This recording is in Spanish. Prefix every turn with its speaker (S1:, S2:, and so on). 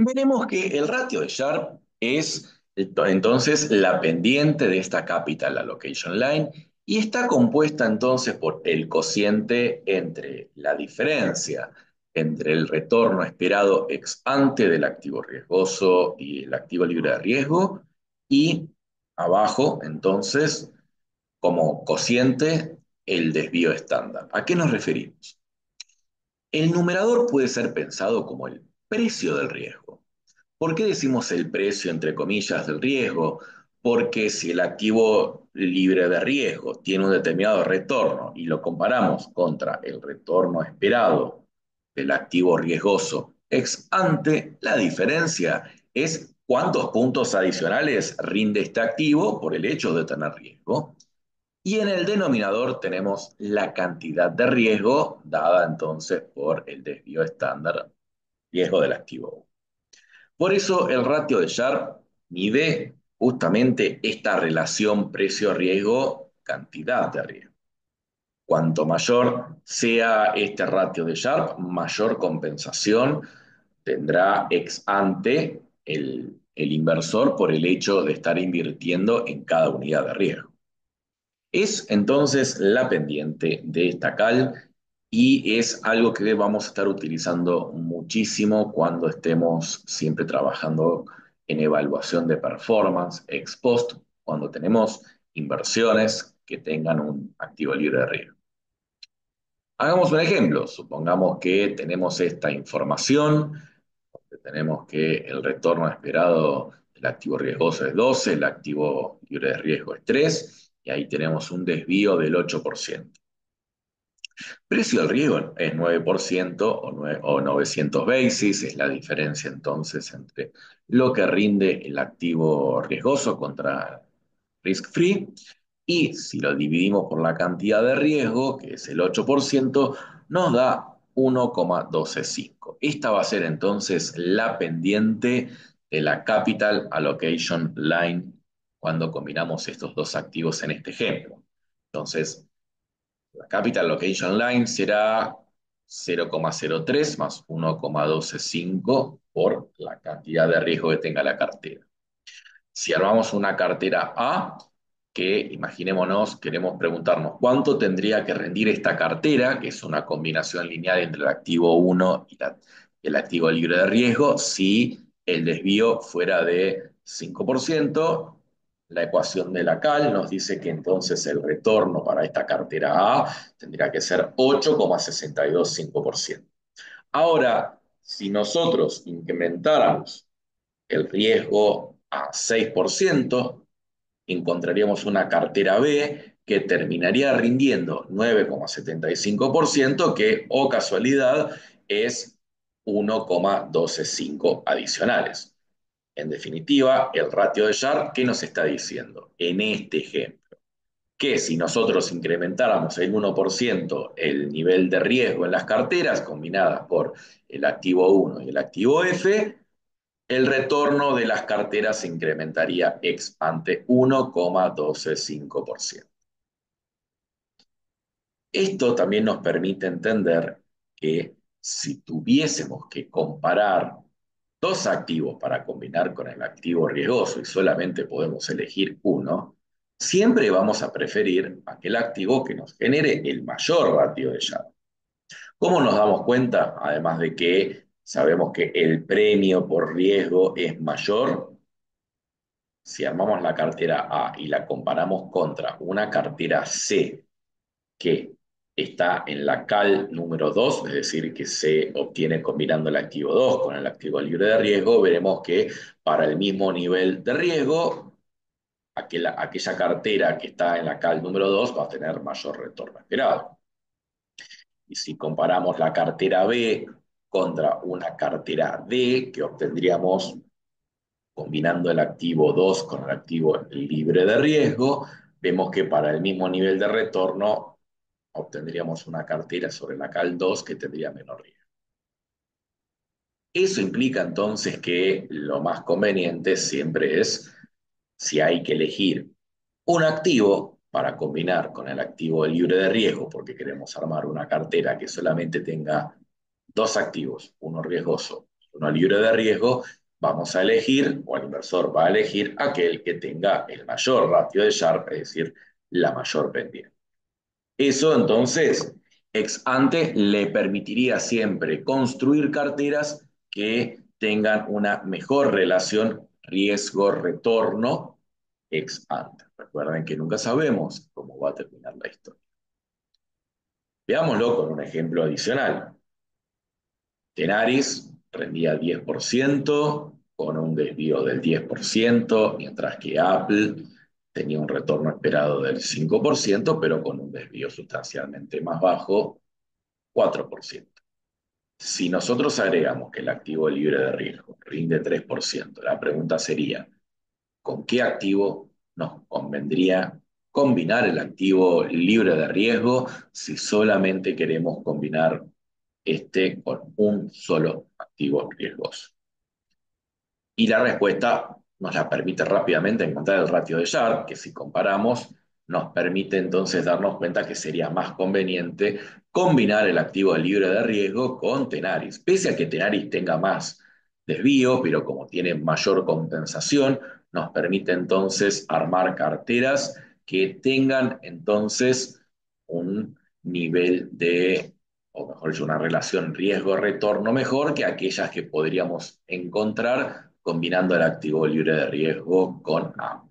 S1: Veremos que el ratio de Sharpe es entonces la pendiente de esta capital allocation line y está compuesta entonces por el cociente entre la diferencia entre el retorno esperado ex ante del activo riesgoso y el activo libre de riesgo y abajo entonces como cociente el desvío estándar. ¿A qué nos referimos? El numerador puede ser pensado como el precio del riesgo. ¿Por qué decimos el precio, entre comillas, del riesgo? Porque si el activo libre de riesgo tiene un determinado retorno y lo comparamos contra el retorno esperado del activo riesgoso ex ante, la diferencia es cuántos puntos adicionales rinde este activo por el hecho de tener riesgo. Y en el denominador tenemos la cantidad de riesgo dada entonces por el desvío estándar riesgo del activo. Por eso el ratio de Sharpe mide justamente esta relación precio-riesgo, cantidad de riesgo. Cuanto mayor sea este ratio de Sharpe, mayor compensación tendrá ex ante el inversor por el hecho de estar invirtiendo en cada unidad de riesgo. Es entonces la pendiente de esta cal y es algo que vamos a estar utilizando muchísimo cuando estemos siempre trabajando en evaluación de performance ex post, cuando tenemos inversiones que tengan un activo libre de riesgo. Hagamos un ejemplo, supongamos que tenemos esta información, tenemos que el retorno esperado del activo riesgoso es 12, el activo libre de riesgo es 3, y ahí tenemos un desvío del 8%. Precio del riesgo es 9% o 900 basis, es la diferencia entonces entre lo que rinde el activo riesgoso contra risk free, y si lo dividimos por la cantidad de riesgo, que es el 8%, nos da 1,125. Esta va a ser entonces la pendiente de la Capital Allocation Line cuando combinamos estos dos activos en este ejemplo. Entonces, la Capital Location Line será 0,03 más 1,125 por la cantidad de riesgo que tenga la cartera. Si armamos una cartera A, que imaginémonos, queremos preguntarnos cuánto tendría que rendir esta cartera, que es una combinación lineal entre el activo 1 y el activo libre de riesgo, si el desvío fuera de 5%. La ecuación de la CAL nos dice que entonces el retorno para esta cartera A tendría que ser 8,625%. Ahora, si nosotros incrementáramos el riesgo a 6%, encontraríamos una cartera B que terminaría rindiendo 9,75%, que, o casualidad, es 1,125 adicionales. En definitiva, el ratio de Sharpe, ¿qué nos está diciendo? En este ejemplo, que si nosotros incrementáramos el 1% el nivel de riesgo en las carteras combinadas por el activo 1 y el activo F, el retorno de las carteras se incrementaría ex ante 1,125%. Esto también nos permite entender que si tuviésemos que comparar dos activos para combinar con el activo riesgoso y solamente podemos elegir uno, siempre vamos a preferir aquel activo que nos genere el mayor ratio de llave. ¿Cómo nos damos cuenta? Además de que sabemos que el premio por riesgo es mayor, si armamos la cartera A y la comparamos contra una cartera C que está en la cal número 2, es decir, que se obtiene combinando el activo 2 con el activo libre de riesgo, veremos que para el mismo nivel de riesgo, aquella cartera que está en la cal número 2 va a tener mayor retorno esperado. Y si comparamos la cartera B contra una cartera D, que obtendríamos combinando el activo 2 con el activo libre de riesgo, vemos que para el mismo nivel de retorno obtendríamos una cartera sobre la CAL 2 que tendría menor riesgo. Eso implica entonces que lo más conveniente siempre es, si hay que elegir un activo para combinar con el activo libre de riesgo, porque queremos armar una cartera que solamente tenga dos activos, uno riesgoso uno libre de riesgo, vamos a elegir, o el inversor va a elegir, aquel que tenga el mayor ratio de Sharpe, es decir, la mayor pendiente. Eso entonces, ex ante, le permitiría siempre construir carteras que tengan una mejor relación riesgo-retorno ex ante. Recuerden que nunca sabemos cómo va a terminar la historia. Veámoslo con un ejemplo adicional. Tenaris rendía 10% con un desvío del 10%, mientras que Apple tenía un retorno esperado del 5%, pero con un desvío sustancialmente más bajo, 4%. Si nosotros agregamos que el activo libre de riesgo rinde 3%, la pregunta sería, ¿con qué activo nos convendría combinar el activo libre de riesgo si solamente queremos combinar este con un solo activo riesgoso? Y la respuesta nos la permite rápidamente encontrar el ratio de Sharpe, que si comparamos nos permite entonces darnos cuenta que sería más conveniente combinar el activo libre de riesgo con Tenaris. Pese a que Tenaris tenga más desvío, pero como tiene mayor compensación, nos permite entonces armar carteras que tengan entonces un nivel de, o mejor dicho, una relación riesgo-retorno mejor que aquellas que podríamos encontrar combinando el activo libre de riesgo con A.